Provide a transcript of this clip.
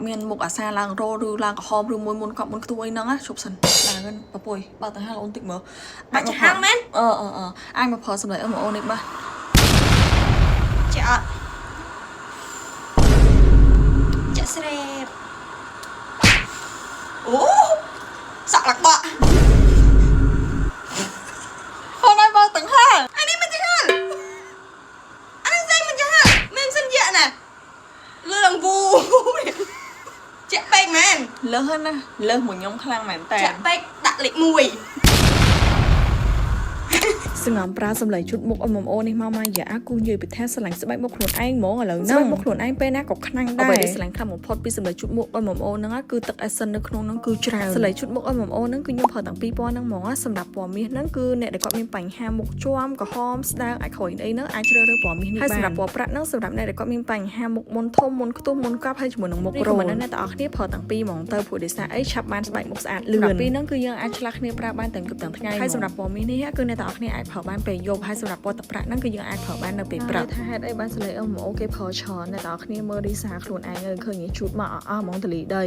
miền một ở xa làng rô rư làng hòm rư môn cọp môn tôi nắng á chụp sần là gần bà bồi bà tới hai là ôn tịnh mở anh mà hang men anh mà phở sầm lại ở một ôn đấy ba chợ chợ sẹp ố sợ lạc bọ hôm nay ba tầng hai anh đi mình chơi hả anh dây mình chơi hả mình xin dạ nè lương vu chợ bạch man lớn hơn nè lớn một nhóm khang mảnh tàn chợ bạch đặt lịch mùi សម្រាប់ប្រើសម្លេងជូតមុខអមអូនេះមកមកយ៉ាគូនិយាយពីថាស្រឡាញ់ស្បែកមុខខ្លួនឯងហ្មងឥឡូវហ្នឹងមុខខ្លួនឯងពេលណាក៏ខ្លាំងដែរអ្វីដែលស្រឡាញ់ខ្លាំងបំផុតពីសម្លេងជូតមុខអមអូហ្នឹងគឺទឹកអេសិននៅក្នុងហ្នឹងគឺច្រើនសម្លេងជូតមុខអមអូហ្នឹងគឺខ្ញុំប្រើតាំងពីពណ៌ហ្នឹងហ្មងសម្រាប់ពណ៌មាសហ្នឹងគឺអ្នកដែលគាត់មានបញ្ហាមុខជាំក្រហមស្ដើងអាចខ្រួយអីហ្នឹងអាចជ្រើសរើសពណ៌មាសនេះបានហើយសម្រាប់ពណ៌ប្រាក់ហ្នឹងសម្រាប់អ្នកដែលគាត់មានបញ្ហាមុខមុនធំមុនខ្ទុះមុនកប់ហើយជាមួយនឹងមុខរោមអ្នកទាំងអស់គ្នាប្រើតាំងពីហ្មងទៅព្រោះដោយសារអីឆាប់បានស្បែកមុខស្អាតលឿនពីហ្នឹងគឺយើងអាចឆ្លាស់គ្នាប្រើបានទាំងយប់ទាំងថ្ងៃហើយសម្រាប់ពណ៌មាសនេះគឺអ្នកទាំងអស់គ្នាអាចប្រើបានពេលយប់ហើយសម្រាប់ពណ៌ទឹកប្រាក់ហ្នឹងគឺយើងអាចប្រើបាននៅពេលព្រឹកថាហេតុអីបានសលេងអូគេប្រើច្រើនអ្នកទាំងអស់គ្នាមើលរីសាខ្លួនឯងឃើញជូតមកអស់ហ្មងតលីដី